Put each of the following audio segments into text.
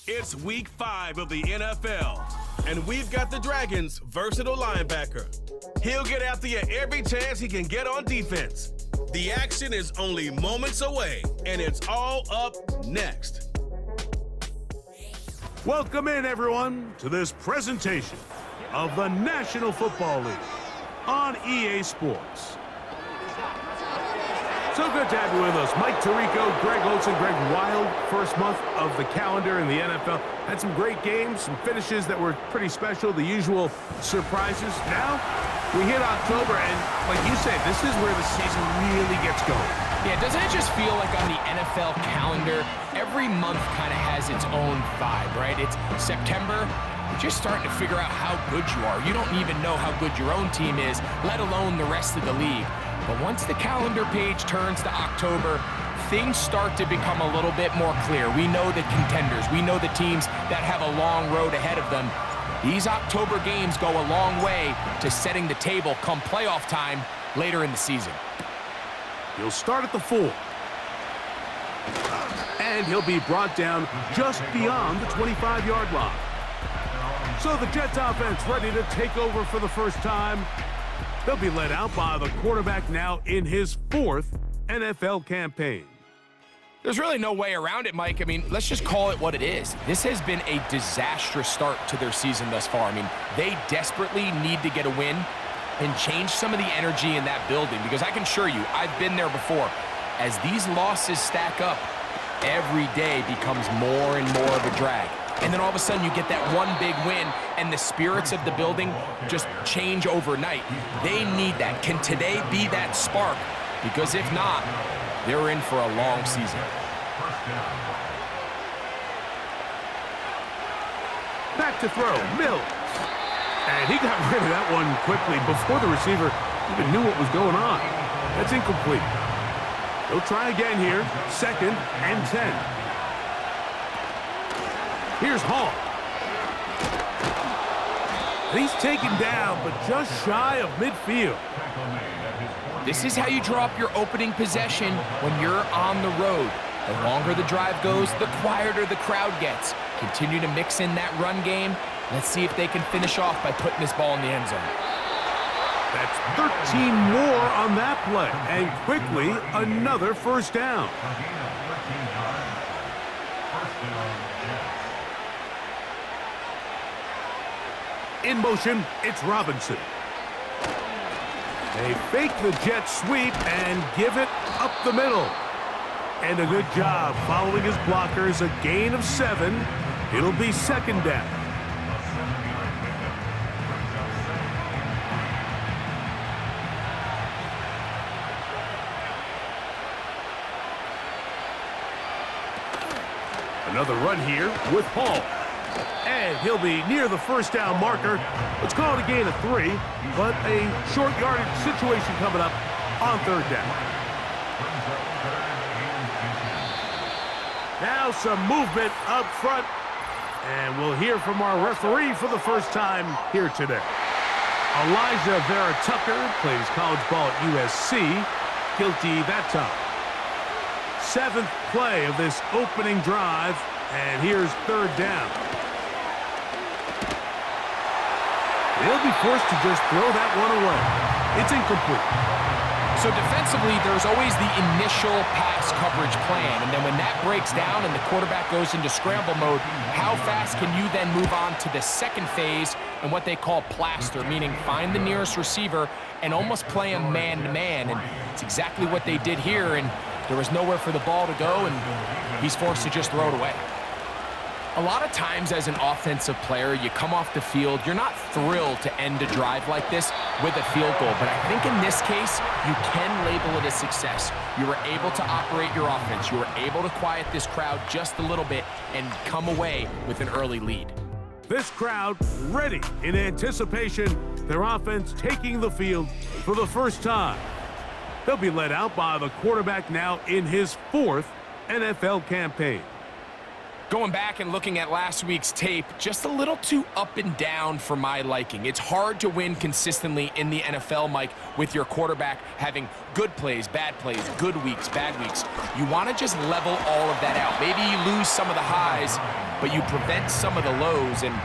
It's week 5 of the NFL, and we've got the Dragons' versatile linebacker. He'll get after you every chance he can get on defense. The action is only moments away, and it's all up next. Welcome in, everyone, to this presentation of the National Football League on EA Sports. So good to have you with us. Mike Tirico, Greg Olson, Greg Wild. First month of the calendar in the NFL. Had some great games, some finishes that were pretty special, the usual surprises. Now, we hit October, and like you say, this is where the season really gets going. Yeah, doesn't it just feel like on the NFL calendar, every month kind of has its own vibe, right? It's September, you're just starting to figure out how good you are. You don't even know how good your own team is, let alone the rest of the league. But once the calendar page turns to October, things start to become a little bit more clear. We know the contenders. We know the teams that have a long road ahead of them. These October games go a long way to setting the table come playoff time later in the season. He'll start at the 4. And he'll be brought down just beyond the 25-yard line. So the Jets offense ready to take over for the first time. They'll be led out by the quarterback now in his 4th NFL campaign. There's really no way around it, Mike. I mean, let's just call it what it is. This has been a disastrous start to their season thus far. I mean, they desperately need to get a win and change some of the energy in that building, because I can assure you, I've been there before. As these losses stack up, every day becomes more and more of a drag. And then all of a sudden you get that one big win and the spirits of the building just change overnight. They need that. Can today be that spark? Because if not, they're in for a long season. Back to throw, Mills. And he got rid of that one quickly before the receiver even knew what was going on. That's incomplete. They'll try again here, 2nd and 10. Here's Hall. And he's taken down, but just shy of midfield. This is how you draw up your opening possession when you're on the road. The longer the drive goes, the quieter the crowd gets. Continue to mix in that run game. Let's see if they can finish off by putting this ball in the end zone. That's 13 more on that play. And quickly, another first down. In motion, it's Robinson. They fake the jet sweep and give it up the middle. And a good job following his blockers, a gain of 7. It'll be 2nd down. Another run here with Hall. And he'll be near the first down marker. Let's call it a gain of 3, but a short yardage situation coming up on 3rd down. Now some movement up front, and we'll hear from our referee for the first time here today. Elijah Vera Tucker plays college ball at USC, guilty that time. 7th play of this opening drive, and here's 3rd down. They'll be forced to just throw that one away. It's incomplete. So defensively, there's always the initial pass coverage plan, and then when that breaks down and the quarterback goes into scramble mode, how fast can you then move on to the second phase and what they call plaster, meaning find the nearest receiver and almost play him man-to-man, and it's exactly what they did here, and there was nowhere for the ball to go, and he's forced to just throw it away. A lot of times as an offensive player, you come off the field, you're not thrilled to end a drive like this with a field goal. But I think in this case, you can label it a success. You were able to operate your offense. You were able to quiet this crowd just a little bit and come away with an early lead. This crowd ready in anticipation, their offense taking the field for the first time. They'll be led out by the quarterback now in his 4th NFL campaign. Going back and looking at last week's tape, just a little too up and down for my liking. It's hard to win consistently in the NFL, Mike, with your quarterback having good plays, good weeks, bad weeks. You want to just level all of that out. Maybe you lose some of the highs, but you prevent some of the lows. And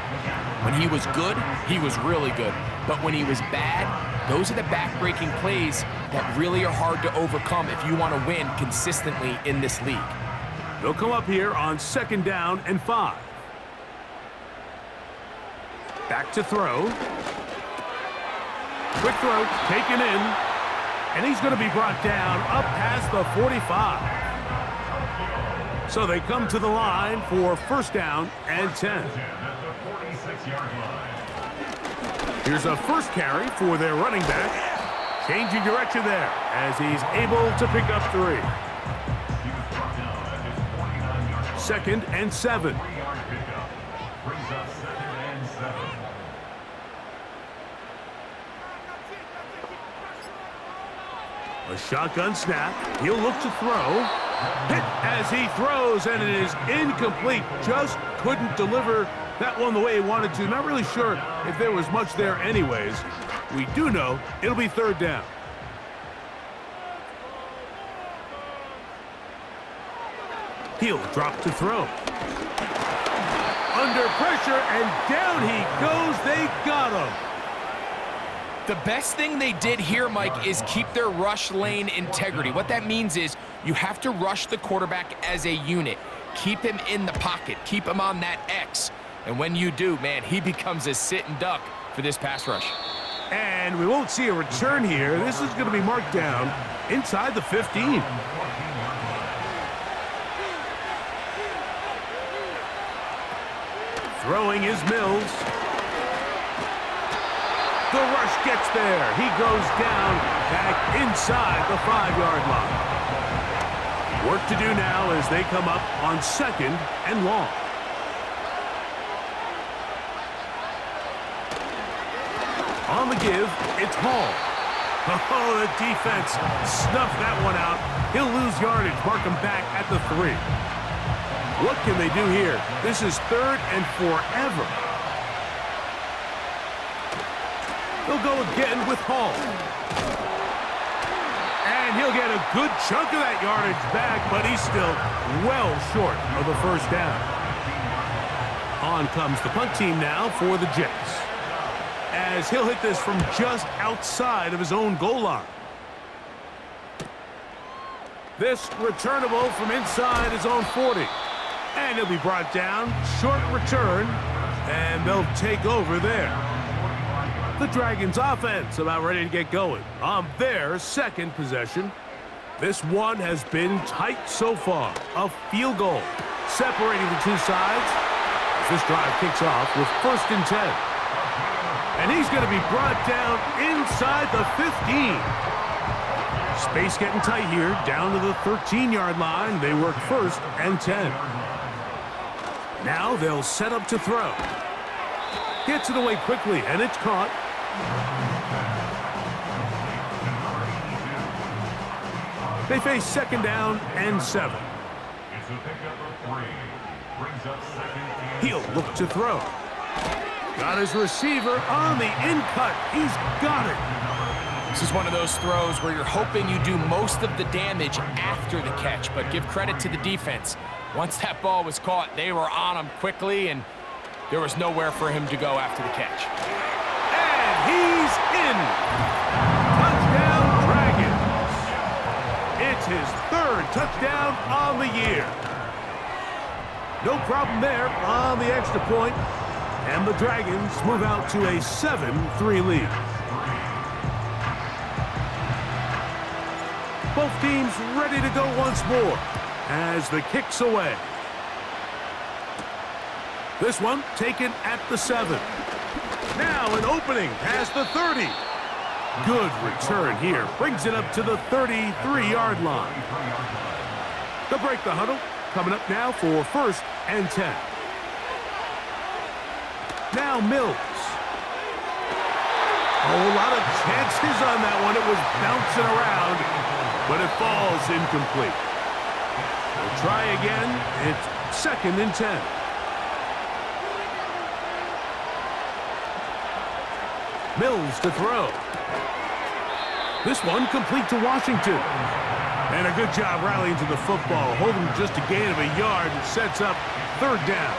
when he was good, he was really good. But when he was bad, those are the back-breaking plays that really are hard to overcome if you want to win consistently in this league. They'll come up here on 2nd down and 5. Back to throw. Quick throw, taken in. And he's going to be brought down up past the 45. So they come to the line for 1st down and 10. Here's a first carry for their running back. Changing direction there as he's able to pick up 3. 2nd and 7. A shotgun snap. He'll look to throw. Hit as he throws, and it is incomplete. Just couldn't deliver that one the way he wanted to. Not really sure if there was much there anyways. We do know it'll be 3rd down. He'll drop to throw. Under pressure, and down he goes. They got him. The best thing they did here, Mike, is keep their rush lane integrity. What that means is you have to rush the quarterback as a unit. Keep him in the pocket. Keep him on that X. And when you do, man, he becomes a sit and duck for this pass rush. And we won't see a return here. This is going to be marked down inside the 15. Throwing is Mills. The rush gets there. He goes down back inside the 5-yard line. Work to do now as they come up on 2nd and long. On the give, it's Hall. Oh, the defense snuffed that one out. He'll lose yardage, mark him back at the 3. What can they do here? This is 3rd and forever. They'll go again with Hall. And he'll get a good chunk of that yardage back, but he's still well short of the 1st down. On comes the punt team now for the Jets, as he'll hit this from just outside of his own goal line. This returnable from inside his own 40. And he'll be brought down. Short return, and they'll take over there. The Dragons offense about ready to get going on their 2nd possession. This one has been tight so far. A field goal separating the two sides as this drive kicks off with 1st and 10. And he's going to be brought down inside the 15. Space getting tight here, down to the 13-yard line. They work 1st and 10. Now they'll set up to throw. Gets it away quickly, and it's caught. They face 2nd down and 7. He'll look to throw. Got his receiver on the in-cut. He's got it. This is one of those throws where you're hoping you do most of the damage after the catch, but give credit to the defense. Once that ball was caught, they were on him quickly, and there was nowhere for him to go after the catch. And he's in. Touchdown, Dragons. It's his 3rd touchdown on the year. No problem there on the extra point, and the Dragons move out to a 7-3 lead. Both teams ready to go once more as the kick's away. This one taken at the 7. Now an opening past the 30. Good return here. Brings it up to the 33-yard line. They'll break the huddle. Coming up now for 1st and 10. Now Mills. Oh, a lot of chances on that one. It was bouncing around, but it falls incomplete. The try again. It's 2nd and 10. Mills to throw. This one complete to Washington. And a good job rallying to the football, holding just a gain of a yard and sets up 3rd down.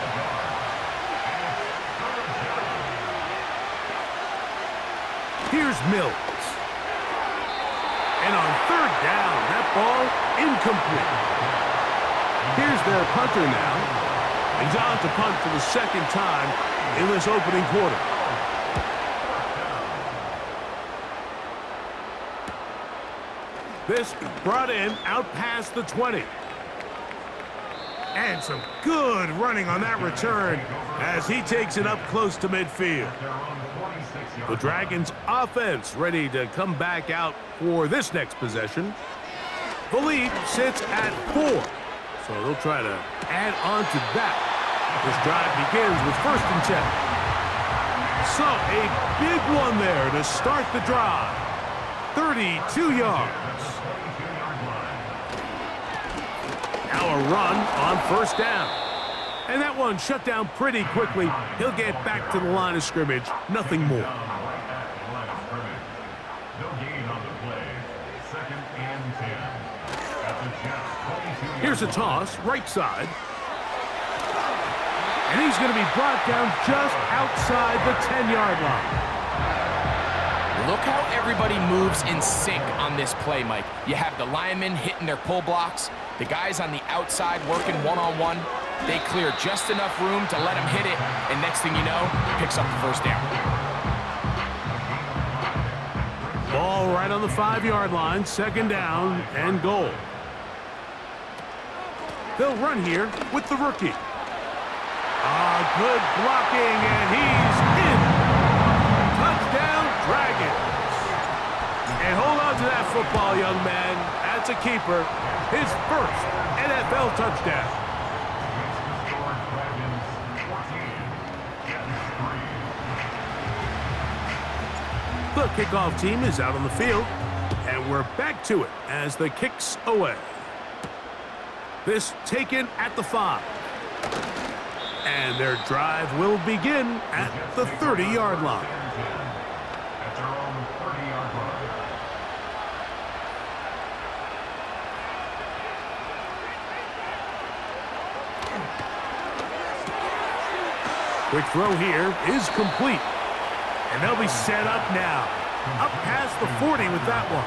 Here's Mills. And on 3rd down, that ball incomplete. Here's their punter now. He's on to punt for the 2nd time in this opening quarter. This brought in out past the 20. And some good running on that return as he takes it up close to midfield. The Dragons offense ready to come back out for this next possession. The lead sits at 4, so they'll try to add on to that. This drive begins with 1st and 10. So a big one there to start the drive. 32 yards. Now a run on 1st down. And that one shut down pretty quickly. He'll get back to the line of scrimmage. Nothing more. Here's a toss, right side. And he's going to be brought down just outside the 10-yard line. Look how everybody moves in sync on this play, Mike. You have the linemen hitting their pull blocks, the guys on the outside working one-on-one. They clear just enough room to let him hit it, and next thing you know, picks up the 1st down. Ball right on the 5-yard line, 2nd down and goal. They'll run here with the rookie. Good blocking, and he's in. Touchdown, Dragons. And hold on to that football, young man. That's a keeper. His 1st NFL touchdown. The kickoff team is out on the field, and we're back to it as the kick's away. This taken at the 5. And their drive will begin at the 30-yard line. Quick throw here is complete. And they'll be set up now. Up past the 40 with that one.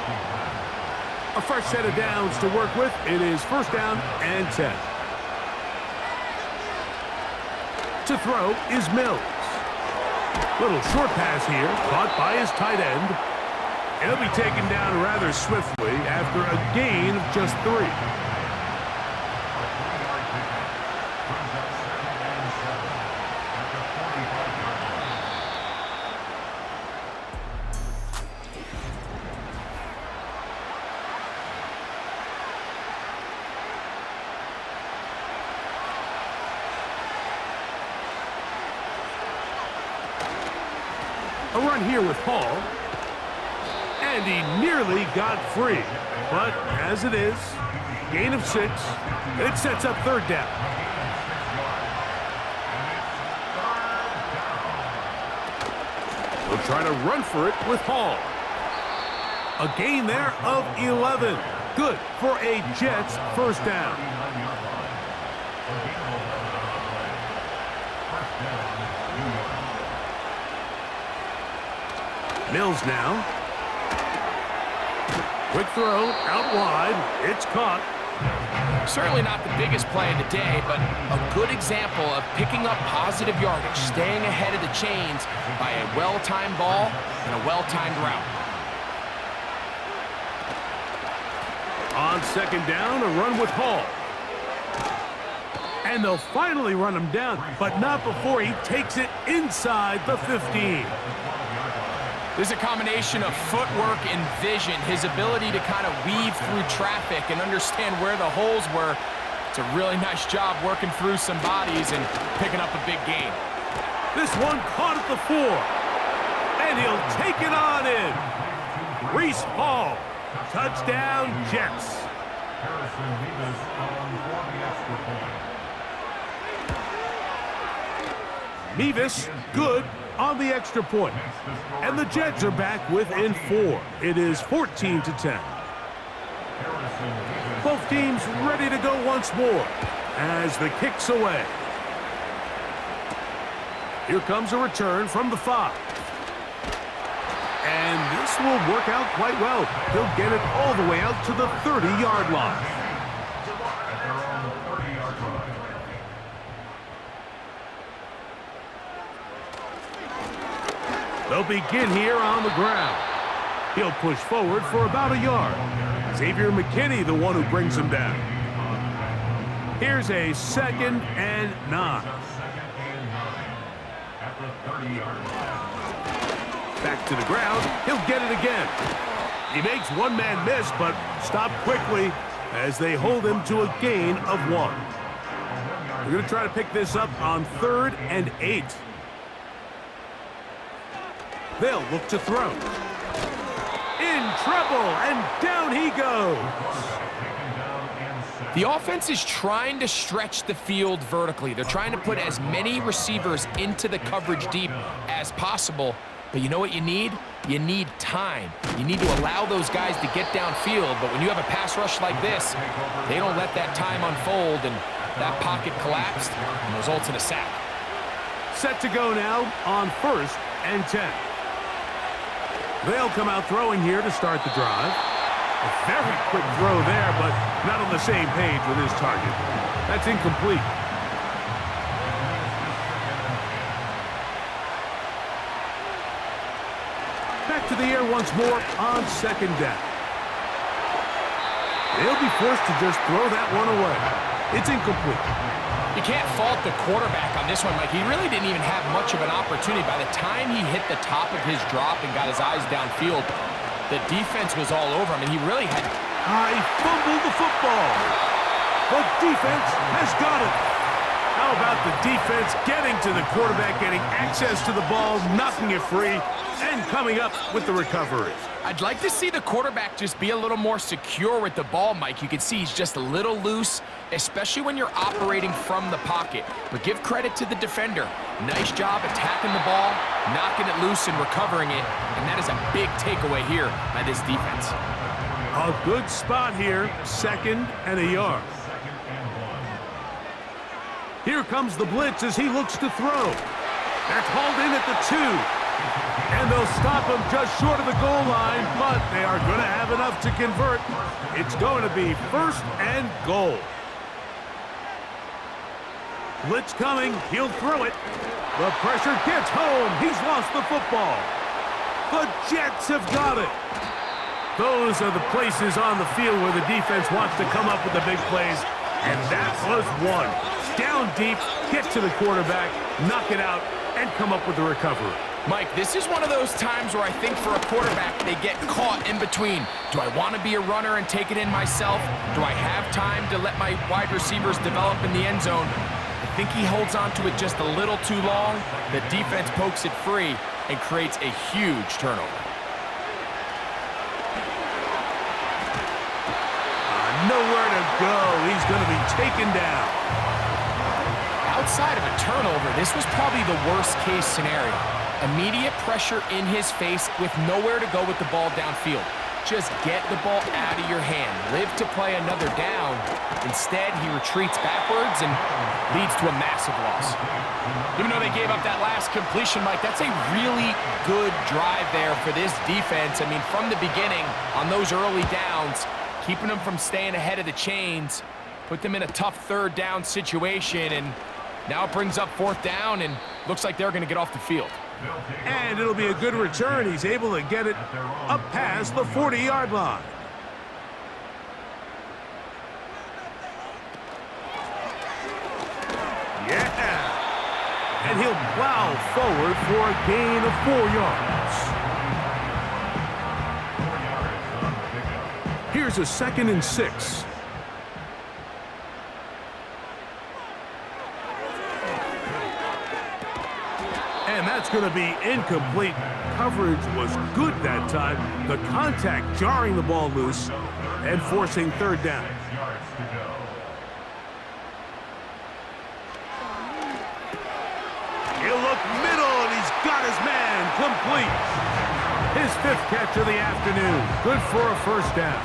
A fresh set of downs to work with. It is 1st down and 10. To throw is Mills. Little short pass here, caught by his tight end. And he'll be taken down rather swiftly after a gain of just 3. A run here with Hall. And he nearly got free. But as it is, gain of 6. It sets up 3rd down. They'll try to run for it with Hall. A gain there of 11. Good for a Jets 1st down. Mills now. Quick throw, out wide. It's caught. Certainly not the biggest play of the day, but a good example of picking up positive yardage, staying ahead of the chains by a well-timed ball and a well-timed route. On 2nd down, a run with Hall. And they'll finally run him down, but not before he takes it inside the 15. There's a combination of footwork and vision, his ability to kind of weave through traffic and understand where the holes were. It's a really nice job working through some bodies and picking up a big gain. This one caught at the 4, and he'll take it on in. Reese Hall, touchdown Jets. Mevis, good on the extra point. And the Jets are back within 4. It is 14-10. Both teams ready to go once more as the kick's away. Here comes a return from the 5. And this will work out quite well. He'll get it all the way out to the 30-yard line. They'll begin here on the ground. He'll push forward for about a yard. Xavier McKinney, the one who brings him down. Here's a 2nd and 9. Back to the ground. He'll get it again. He makes one man miss, but stopped quickly as they hold him to a gain of 1. We're going to try to pick this up on 3rd and 8. They'll look to throw. In trouble, and down he goes. The offense is trying to stretch the field vertically. They're trying to put as many receivers into the coverage deep as possible. But you know what you need? You need time. You need to allow those guys to get downfield. But when you have a pass rush like this, they don't let that time unfold, and that pocket collapsed and results in a sack. Set to go now on 1st and 10. They'll come out throwing here to start the drive. A very quick throw there, but not on the same page with his target. That's incomplete. Back to the air once more on 2nd down. They'll be forced to just throw that one away. It's incomplete. You can't fault the quarterback on this one, Mike. He really didn't even have much of an opportunity. By the time he hit the top of his drop and got his eyes downfield, the defense was all over him, and he really had... He fumbled the football. The defense has got it. How about the defense getting to the quarterback, getting access to the ball, knocking it free, and coming up with the recovery? I'd like to see the quarterback just be a little more secure with the ball, Mike. You can see he's just a little loose, especially when you're operating from the pocket. But give credit to the defender. Nice job attacking the ball, knocking it loose and recovering it. And that is a big takeaway here by this defense. A good spot here, 2nd and a yard. Here comes the blitz as he looks to throw. They're called in at the 2. And they'll stop him just short of the goal line, but they are going to have enough to convert. It's going to be 1st and goal. Blitz coming. He'll throw it. The pressure gets home. He's lost the football. The Jets have got it. Those are the places on the field where the defense wants to come up with the big plays, and that was one. Down deep, get to the quarterback, knock it out, and come up with the recovery. Mike, this is one of those times where I think for a quarterback, they get caught in between. Do I want to be a runner and take it in myself? Do I have time to let my wide receivers develop in the end zone? I think he holds on to it just a little too long. The defense pokes it free and creates a huge turnover. Nowhere to go. He's going to be taken down. Outside of a turnover, this was probably the worst-case scenario. Immediate pressure in his face with nowhere to go with the ball downfield. Just get the ball out of your hand. Live to play another down. Instead, he retreats backwards and leads to a massive loss. Even though they gave up that last completion, Mike, that's a really good drive there for this defense. I mean, from the beginning, on those early downs, keeping them from staying ahead of the chains, put them in a tough 3rd down situation, and now it brings up 4th down, and looks like they're going to get off the field. And it'll be a good return. He's able to get it up past the 40-yard line. Yeah. And he'll plow forward for a gain of 4 yards. Here's a 2nd and 6. And that's going to be incomplete. Coverage was good that time. The contact jarring the ball loose and forcing 3rd down. completes. His 5th catch of the afternoon. Good for a first down.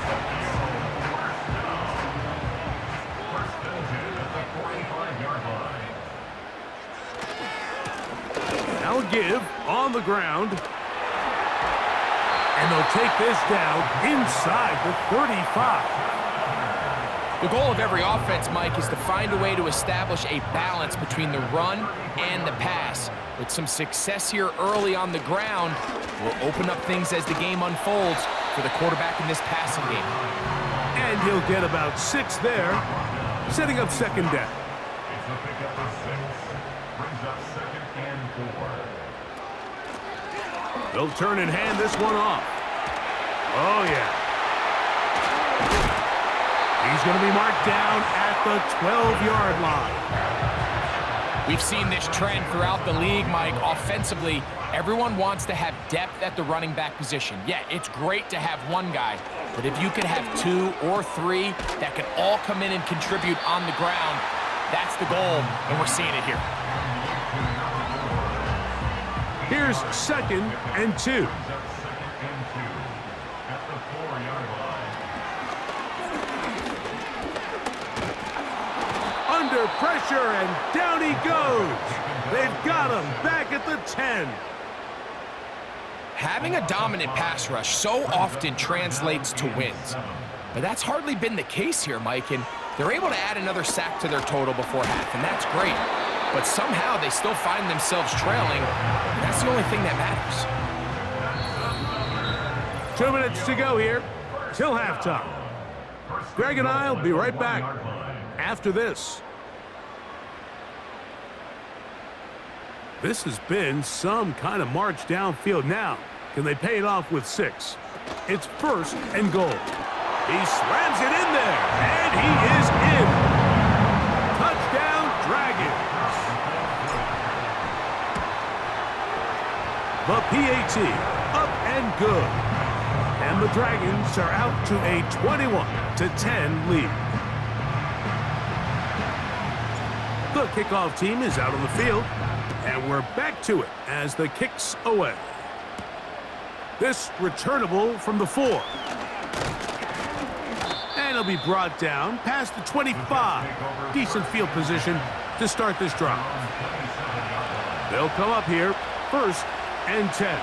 Now give on the ground. And they'll take this down inside the 35. The goal of every offense, Mike, is to find a way to establish a balance between the run and the pass. With some success here early on the ground, will open up things as the game unfolds for the quarterback in this passing game. And he'll get about 6 there, setting up second down. They'll turn and hand this one off. Oh, yeah. He's going to be marked down at the 12-yard line. We've seen this trend throughout the league, Mike. Offensively, everyone wants to have depth at the running back position. Yeah, it's great to have one guy, but if you can have 2 or 3 that can all come in and contribute on the ground, that's the goal, and we're seeing it here. Here's 2nd and 2. Under pressure, and down he goes. They've got him back at the 10. Having a dominant pass rush so often translates to wins. But that's hardly been the case here, Mike, and they're able to add another sack to their total before half, and that's great. But somehow they still find themselves trailing, and that's the only thing that matters. 2 minutes to go here till halftime. Greg and I will be right back after this. This has been some kind of march downfield now. Can they pay it off with 6? It's 1st and goal. He slams it in there, and he is in. Touchdown, Dragons. The PAT up and good. And the Dragons are out to a 21-10 lead. The kickoff team is out on the field, and we're back to it as the kick's away. This returnable from the 4. And it'll be brought down past the 25. Decent field position to start this drive. They'll come up here, 1st and 10.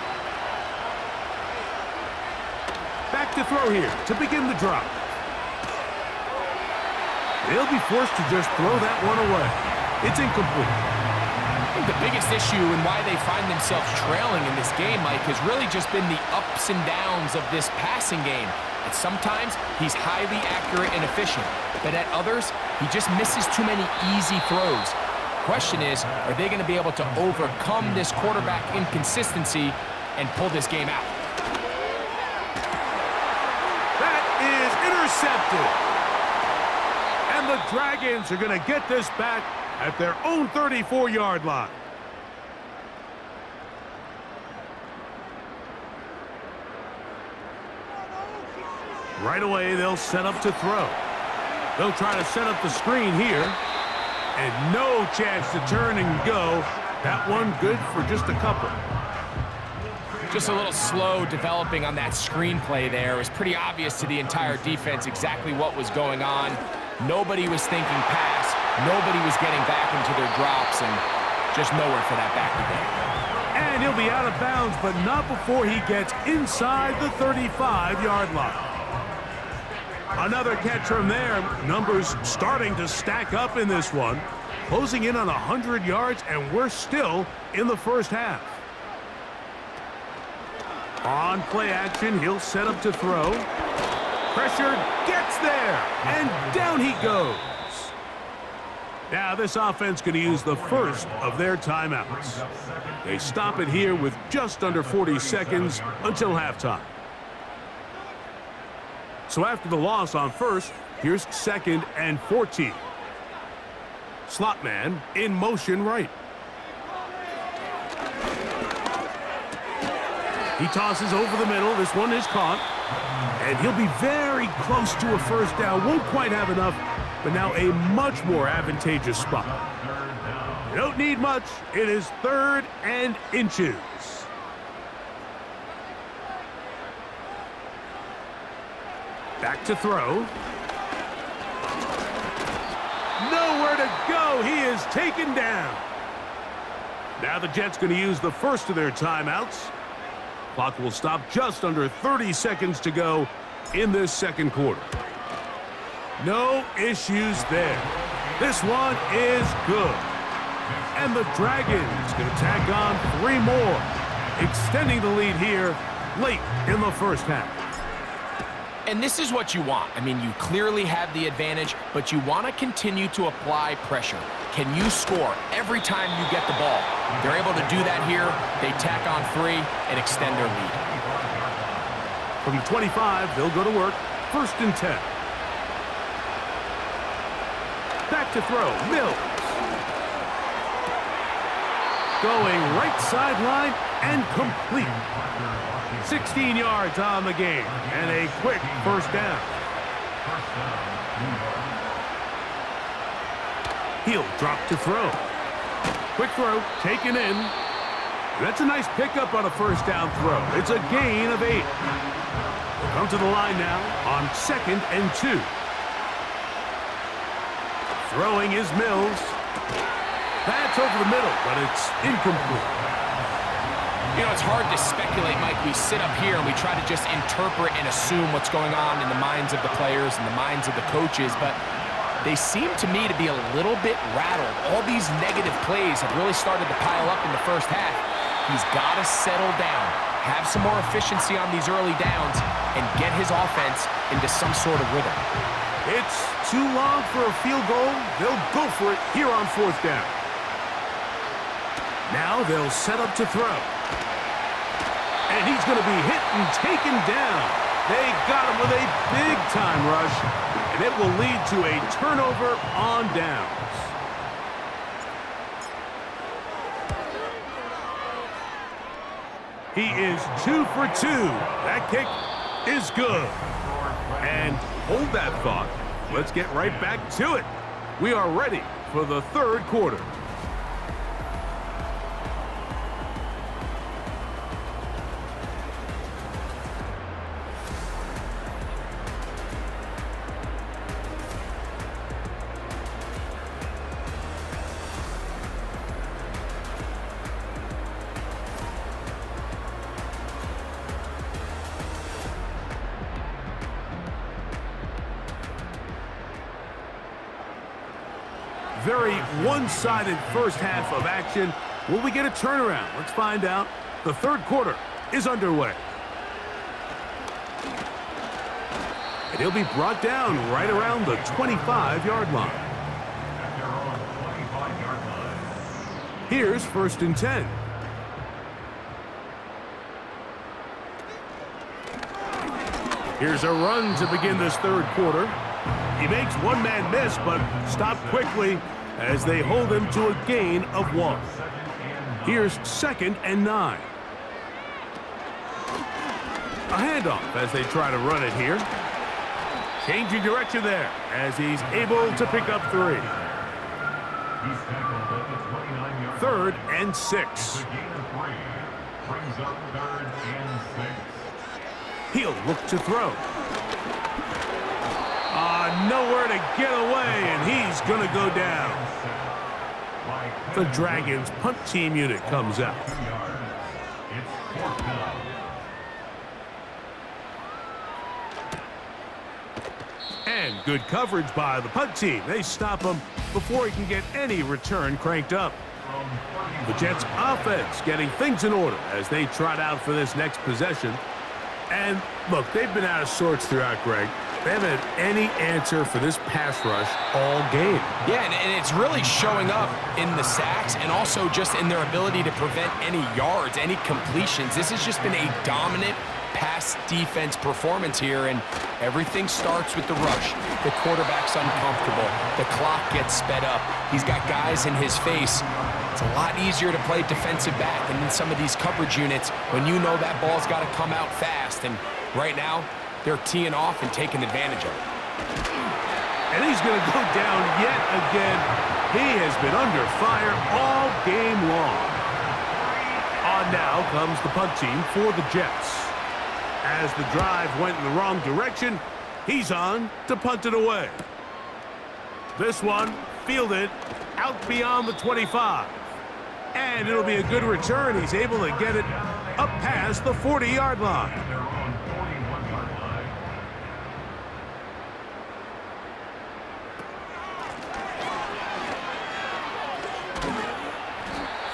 Back to throw here to begin the drive. They'll be forced to just throw that one away. It's incomplete. I think the biggest issue and why they find themselves trailing in this game, Mike, has really just been the ups and downs of this passing game. And sometimes he's highly accurate and efficient, but at others, he just misses too many easy throws. Question is, are they going to be able to overcome this quarterback inconsistency and pull this game out? That is intercepted. And the Dragons are going to get this back at their own 34-yard line. Right away, they'll set up to throw. They'll try to set up the screen here. And no chance to turn and go. That one good for just a couple. Just a little slow developing on that screenplay there. It was pretty obvious to the entire defense exactly what was going on. Nobody was thinking pass. Nobody was getting back into their drops, and just nowhere for that back to go. And he'll be out of bounds, but not before he gets inside the 35-yard line. Another catch from there. Numbers starting to stack up in this one. Closing in on 100 yards, and we're still in the first half. On play action, he'll set up to throw. Pressure gets there, and down he goes. Now this offense going to use the first of their timeouts. They stop it here with just under 40 seconds until halftime. So after the loss on 1st, here's 2nd and 14. Slot man in motion right. He tosses over the middle. This one is caught. And he'll be very close to a first down. Won't quite have enough, but now a much more advantageous spot. You don't need much. It is 3rd and inches. Back to throw. Nowhere to go. He is taken down. Now the Jets going to use the first of their timeouts. Clock will stop just under 30 seconds to go in this second quarter. No issues there. This one is good. And the Dragons going to tack on 3 more, extending the lead here late in the first half. And this is what you want. I mean, you clearly have the advantage, but you want to continue to apply pressure. Can you score every time you get the ball? They're able to do that here. They tack on 3 and extend their lead. From the 25, they'll go to work. 1st and 10. Back to throw. Mills. Going right sideline and complete. 16 yards on the game and a quick first down. He'll drop to throw. Quick throw, taken in. That's a nice pickup on a first down throw. It's a gain of 8. Come to the line now on 2nd and 2. Throwing is Mills. That's over the middle, but it's incomplete. You know, it's hard to speculate, Mike. We sit up here and we try to just interpret and assume what's going on in the minds of the players and the minds of the coaches, but they seem to me to be a little bit rattled. All these negative plays have really started to pile up in the first half. He's got to settle down, have some more efficiency on these early downs, and get his offense into some sort of rhythm. It's too long for a field goal. They'll go for it here on 4th down. Now they'll set up to throw. And he's going to be hit and taken down. They got him with a big-time rush, and it will lead to a turnover on downs. He is 2 for 2. That kick is good. And hold that thought. Let's get right back to it. We are ready for the 3rd quarter. Very one-sided first half of action. Will we get a turnaround? Let's find out. The 3rd quarter is underway. And he'll be brought down right around the 25-yard line. Here's 1st and 10. Here's a run to begin this 3rd quarter. He makes one man miss, but stopped quickly as they hold him to a gain of 1. Here's 2nd and 9. A handoff as they try to run it here. Changing direction there as he's able to pick up 3. 3rd and 6. He'll look to throw. Nowhere to get away, and he's going to go down. The Dragons punt team unit comes out. And good coverage by the punt team. They stop him before he can get any return cranked up. The Jets offense getting things in order as they trot out for this next possession. And look, they've been out of sorts throughout, Greg. They haven't had any answer for this pass rush all game. Yeah, and it's really showing up in the sacks and also just in their ability to prevent any yards, any completions. This has just been a dominant pass defense performance here, and everything starts with the rush. The quarterback's uncomfortable. The clock gets sped up. He's got guys in his face. It's a lot easier to play defensive back than in some of these coverage units when you know that ball's got to come out fast. And right now, they're teeing off and taking advantage of it. And he's going to go down yet again. He has been under fire all game long. On now comes the punt team for the Jets. As the drive went in the wrong direction, He's on to punt it away. This one fielded out beyond the 25. And it'll be a good return. He's able to get it up past the 40-yard line.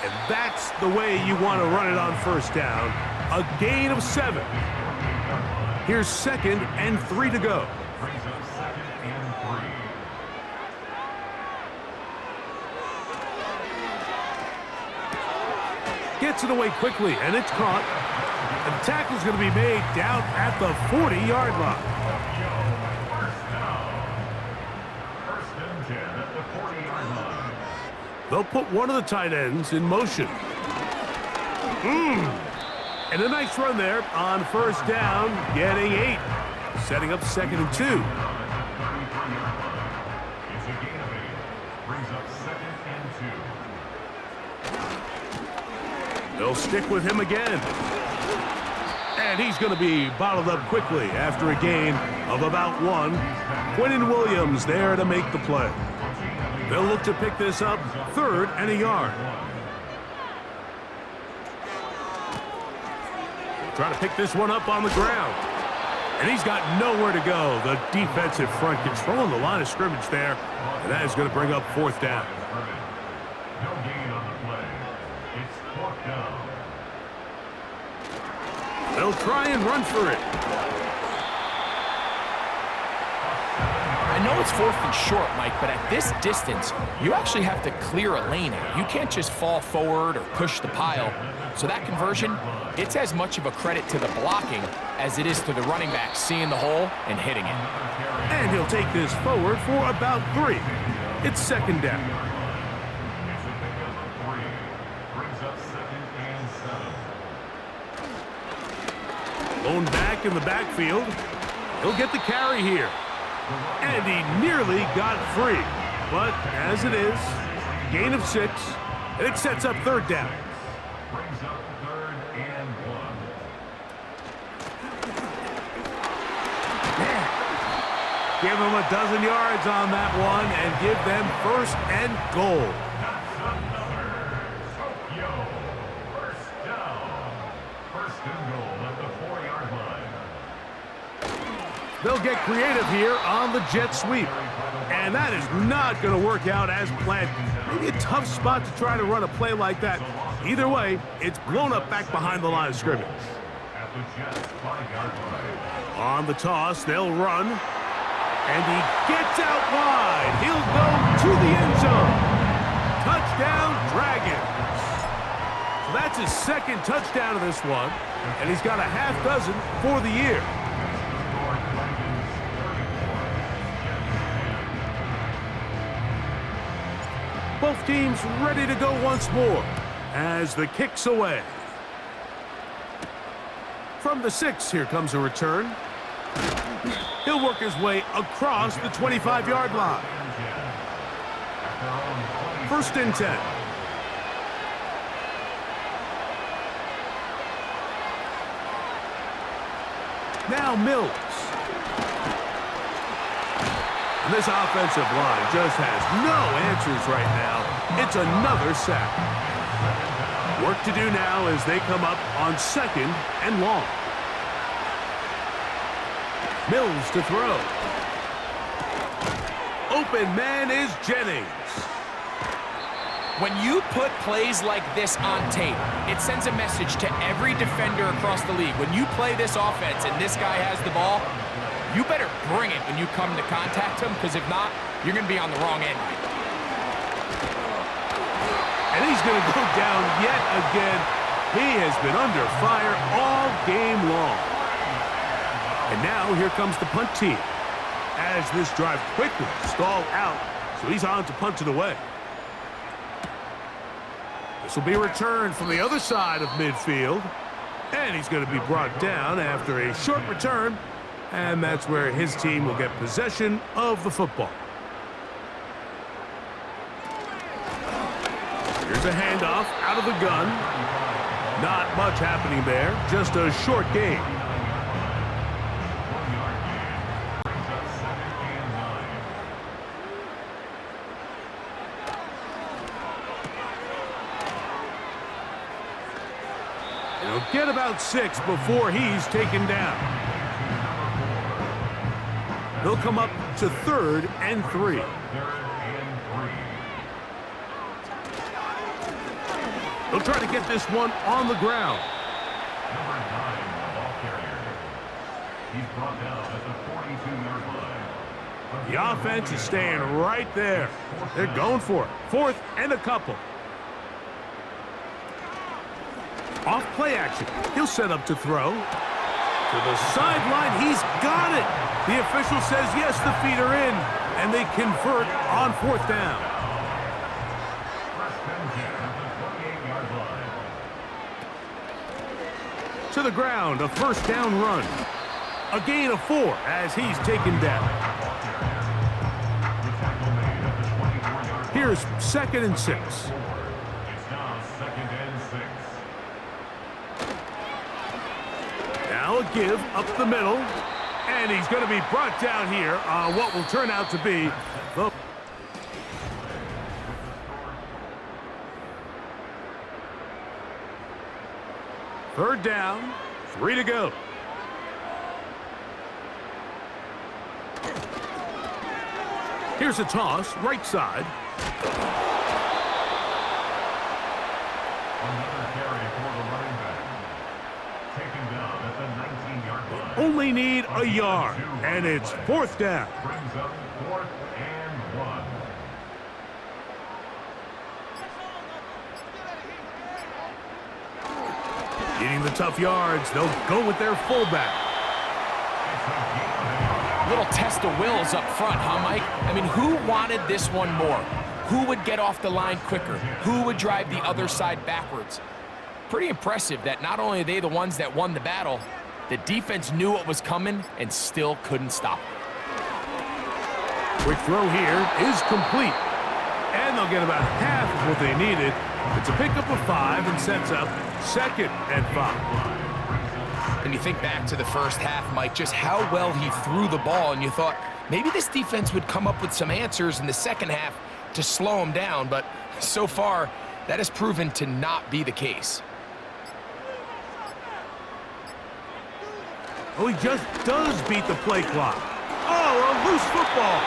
And that's the way you want to run it on first down. A gain of 7. Here's 2nd and 3 to go. Gets it away quickly, and it's caught. And the tackle's going to be made down at the 40-yard line. They'll put one of the tight ends in motion. And a nice run there on first down, getting 8. Setting up 2nd and 2. They'll stick with him again. And he's going to be bottled up quickly after a gain of about 1. Quinton Williams there to make the play. They'll look to pick this up 3rd and a yard. Trying to pick this one up on the ground. And he's got nowhere to go. The defensive front controlling the line of scrimmage there. And that is going to bring up 4th down. No gain on the play. It's 4th down. They'll try and run for it. I know it's 4th and short, Mike, but at this distance, you actually have to clear a lane out. You can't just fall forward or push the pile. So that conversion, it's as much of a credit to the blocking as it is to the running back seeing the hole and hitting it. And he'll take this forward for about 3. It's 2nd down. Blown back in the backfield. He'll get the carry here. And he nearly got free. But as it is, gain of 6, and it sets up 3rd down. Brings up 3rd and 1. Give them a dozen yards on that one and give them 1st and goal. First down. 1st and goal at the 4-yard line. They'll get creative here on the jet sweep. And that is not going to work out as planned. Maybe a tough spot to try to run a play like that. Either way, it's blown up back behind the line of scrimmage. At the Jets 5-yard line. On the toss, they'll run. And he gets out wide. He'll go to the end zone. Touchdown, Dragons. So that's his 2nd touchdown of this one. And he's got a half dozen for the year. Both teams ready to go once more as the kick's away. From the 6, here comes a return. He'll work his way across the 25-yard line. 1st and 10. Now Mills. And this offensive line just has no answers right now. It's another sack. Work to do now as they come up on 2nd and long. Mills to throw. Open man is Jennings. When you put plays like this on tape, it sends a message to every defender across the league. When you play this offense and this guy has the ball, you better bring it when you come to contact him, because if not, you're going to be on the wrong end. And he's going to go down yet again. He has been under fire all game long. And now here comes the punt team as this drive quickly stalled out, so he's on to punt it away. This will be a return from the other side of midfield, and he's going to be brought down after a short return, and that's where his team will get possession of the football. Here's a handoff out of the gun. Not much happening there, just a short gain. And he'll get about 6 before he's taken down. He'll come up to 3rd and 3. He'll try to get this one on the ground. Number 9, the ball carrier. He's brought down at the 42-yard line. The offense is staying right there. They're going for it. 4th and a couple. Off play action. He'll set up to throw. To the sideline. He's got it. The official says yes, the feet are in. And they convert on 4th down. First and 10 at the 28-yard line. To the ground, a 1st down run. A gain of 4 as he's taken down. The tackle made at the 24-yard line. Here's 2nd and 6. It's now 2nd and 6. Now a give up the middle. And he's going to be brought down here on what will turn out to be the... Third down, 3 to go. Here's a toss, right side. Another carry for the running back. Taken down at the 19-yard line. Only need a yard, and it's 4th down. Brings up 4th and 1. Getting the tough yards, they'll go with their fullback. Little test of wills up front, huh, Mike? I mean, who wanted this one more? Who would get off the line quicker? Who would drive the other side backwards? Pretty impressive that not only are they the ones that won the battle, the defense knew what was coming and still couldn't stop it. Quick throw here is complete. And they'll get about half of what they needed. It's a pickup of 5 and sets up 2nd and 5. And you think back to the first half, Mike, just how well he threw the ball, and you thought maybe this defense would come up with some answers in the second half to slow him down, but so far, that has proven to not be the case. Oh, he just does beat the play clock. Oh, a loose football.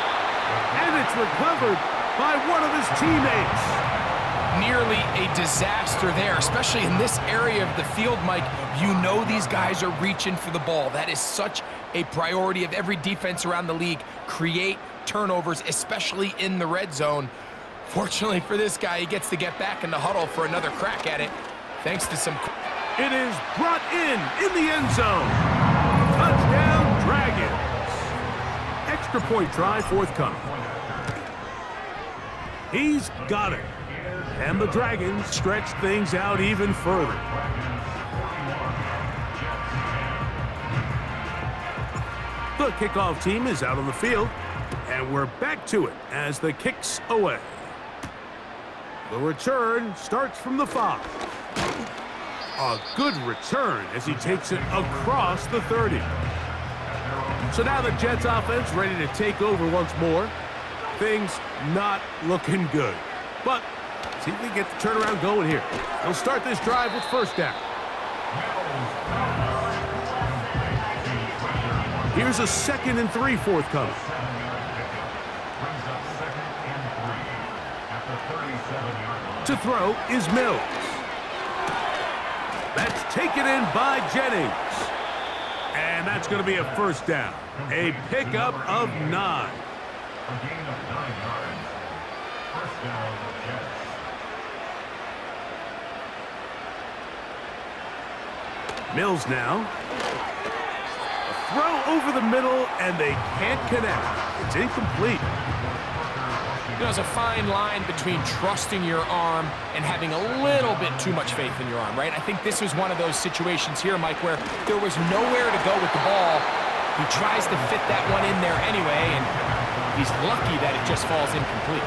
And it's recovered by one of his teammates. Nearly a disaster there, especially in this area of the field, Mike. You know these guys are reaching for the ball. That is such a priority of every defense around the league. Create turnovers, especially in the red zone. Fortunately for this guy, he gets to get back in the huddle for another crack at it, thanks to some... It is brought in the end zone. Touchdown, Dragons. Extra point try forthcoming. He's got it. And the Dragons stretch things out even further. The kickoff team is out on the field, and we're back to it as the kick's away. The return starts from the 5. A good return as he takes it across the 30. So now the Jets offense ready to take over once more. Things not looking good. But see if they get the turnaround going here. They'll start this drive with 1st down. Here's a 2nd and 3 forthcoming. To throw is Mills. That's taken in by Jennings. And that's going to be a 1st down. A pickup of 9. A gain of 9 yards. 1st down, Jets. Mills now. A throw over the middle, and they can't connect. It's incomplete. You know, there's a fine line between trusting your arm and having a little bit too much faith in your arm, right? I think this was one of those situations here, Mike, where there was nowhere to go with the ball. He tries to fit that one in there anyway, and he's lucky that it just falls incomplete.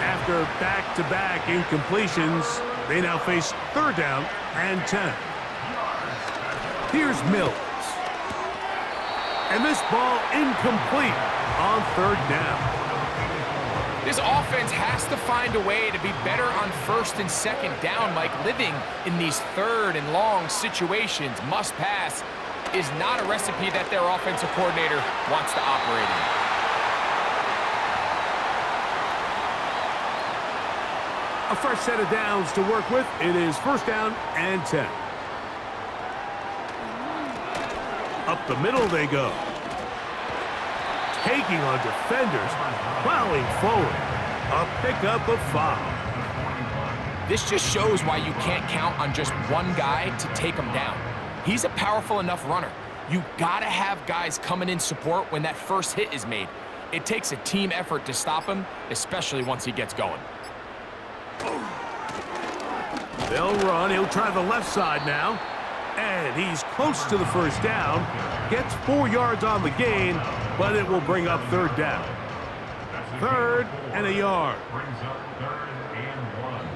After back-to-back incompletions, they now face 3rd down and 10. Here's Mills. And this ball incomplete on 3rd down. This offense has to find a way to be better on first and second down, Mike. Living in these third and long situations, must pass, is not a recipe that their offensive coordinator wants to operate in. A fresh set of downs to work with. It is first down and 10. Up the middle they go. Taking on defenders, plowing forward. A pickup of 5. This just shows why you can't count on just one guy to take him down. He's a powerful enough runner. You gotta have guys coming in support when that first hit is made. It takes a team effort to stop him, especially once he gets going. They'll run. He'll try the left side now. And he's close to the first down. Gets 4 yards on the gain, but it will bring up third down. 3rd and a yard. Brings up 3rd and 1.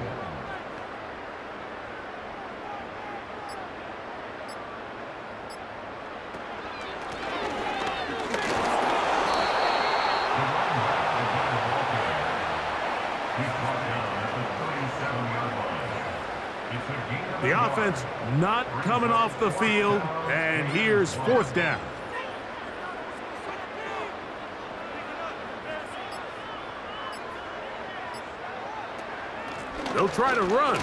The offense not coming off the field, and here's 4th down. They'll try to run.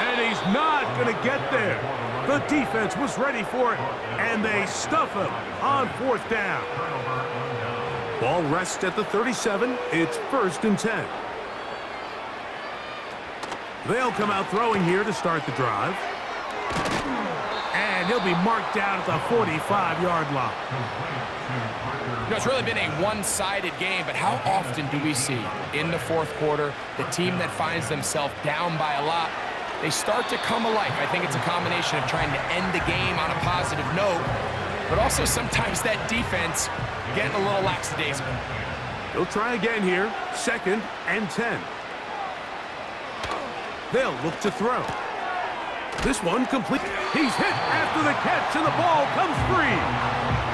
And he's not going to get there. The defense was ready for it, and they stuff him on 4th down. Ball rests at the 37. It's 1st and 10. They'll come out throwing here to start the drive. And he'll be marked down at the 45-yard line. You know, it's really been a one-sided game, but how often do we see in the 4th quarter the team that finds themselves down by a lot, they start to come alive? I think it's a combination of trying to end the game on a positive note, but also sometimes that defense getting a little lackadaisical. They'll try again here, 2nd and 10. They'll look to throw. This one complete. He's hit after the catch, and the ball comes free.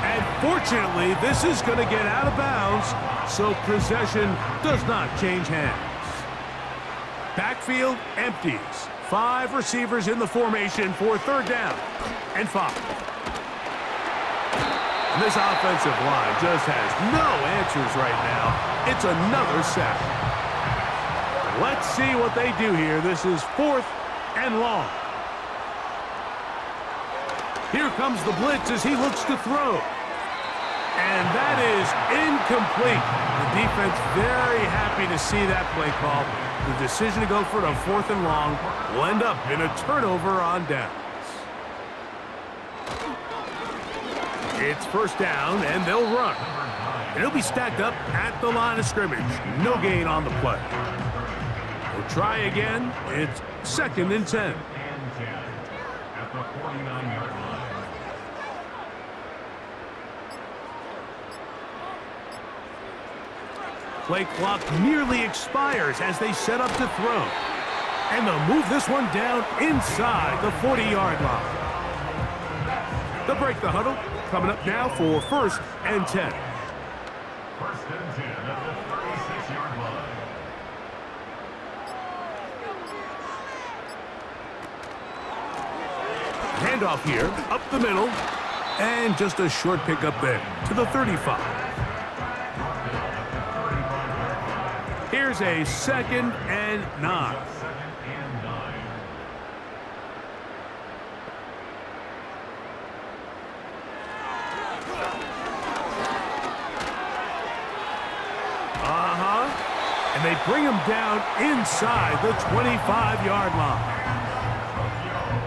And fortunately, this is going to get out of bounds, so possession does not change hands. Backfield empties. 5 receivers in the formation for 3rd down and 5. And this offensive line just has no answers right now. It's another sack. Let's see what they do here. This is 4th and long. Here comes the blitz as he looks to throw. And that is incomplete. The defense very happy to see that play call. The decision to go for it on 4th and long will end up in a turnover on downs. It's 1st down, and they'll run. And he'll be stacked up at the line of scrimmage. No gain on the play. We'll try again. It's 2nd and 10. At the 49-yard line. Play clock nearly expires as they set up to throw. And they'll move this one down inside the 40-yard line. They'll break the huddle. Coming up now for 1st and 10. 1st and 10 at the 36-yard line. Handoff here, up the middle, and just a short pickup there to the 35. Here's a 2nd and 9. And they bring him down inside the 25-yard line.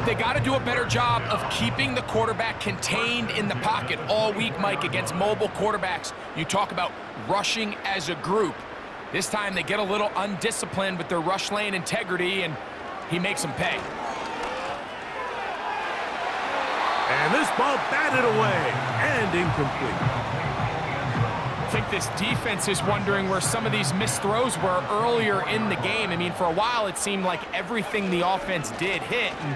They got to do a better job of keeping the quarterback contained in the pocket all week, Mike, against mobile quarterbacks. You talk about rushing as a group. This time they get a little undisciplined with their rush lane integrity, and he makes them pay. And this ball batted away and incomplete. I think this defense is wondering where some of these missed throws were earlier in the game. I mean, for a while it seemed like everything the offense did hit, and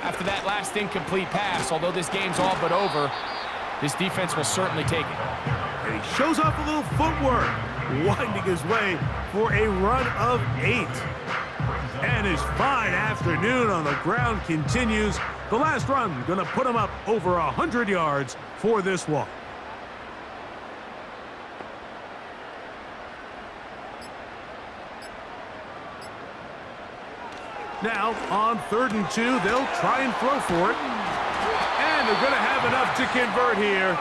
after that last incomplete pass, although this game's all but over, this defense will certainly take it. And he shows off a little footwork. winding his way for a run of 8. And his fine afternoon on the ground continues. The last run going to put him up over 100 yards for this walk. Now, on 3rd and 2, they'll try and throw for it. And they're going to have enough to convert here.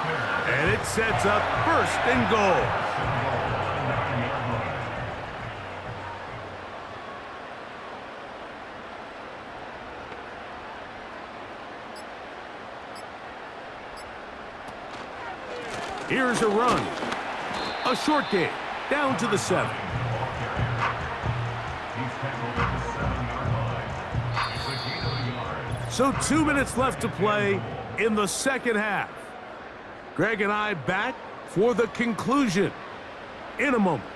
And it sets up 1st and goal. Here's a run. A short gain, down to the 7. So 2 minutes left to play in the second half. Greg and I back for the conclusion in a moment.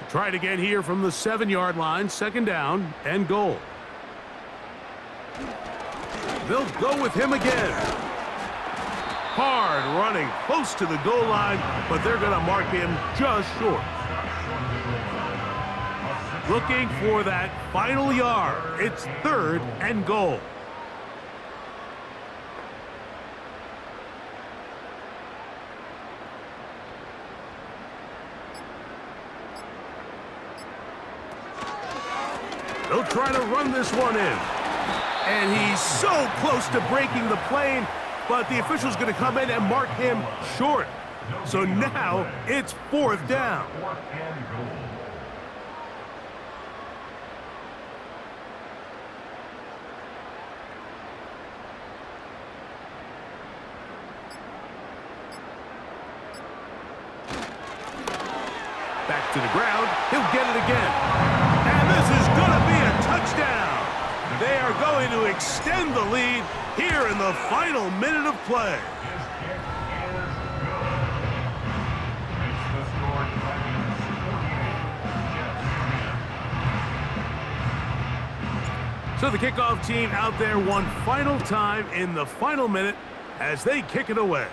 Try it again here from the 7-yard line, 2nd down and goal. They'll go with him again. Hard running close to the goal line, but they're going to mark him just short. Looking for that final yard. It's 3rd and goal. They'll try to run this one in. And he's so close to breaking the plane, but the official's going to come in and mark him short. So now it's 4th down. Back to the ground. He'll get it again. And this is going to be a touchdown. They are going to extend the lead here in the final minute of play. So the kickoff team out there one final time in the final minute as they kick it away.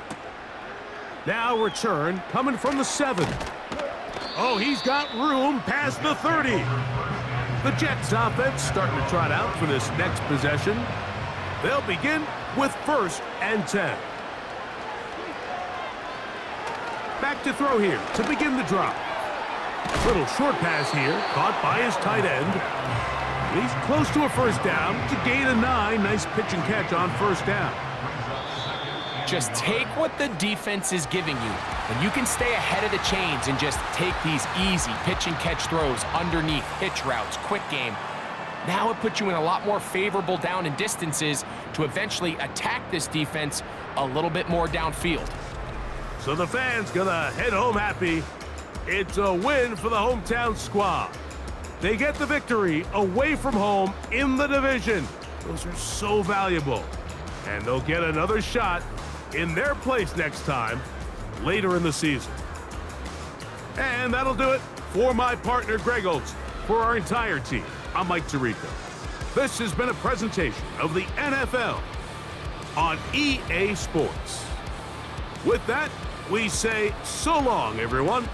Now return coming from the 7. Oh, he's got room past the 30. The Jets offense starting to trot out for this next possession. They'll begin with 1st and 10. Back to throw here to begin the drive. Little short pass here, caught by his tight end. He's close to a 1st down to gain a 9. Nice pitch and catch on 1st down. Just take what the defense is giving you. And you can stay ahead of the chains and just take these easy pitch and catch throws underneath, hitch routes, quick game. Now it puts you in a lot more favorable down and distances to eventually attack this defense a little bit more downfield. So the fans gonna head home happy. It's a win for the hometown squad. They get the victory away from home in the division. Those are so valuable. And they'll get another shot in their place next time later in the season. And that'll do it for my partner Greg Olson. For our entire team, I'm Mike Tirico. This has been a presentation of the NFL on EA Sports. With that, we say so long, everyone.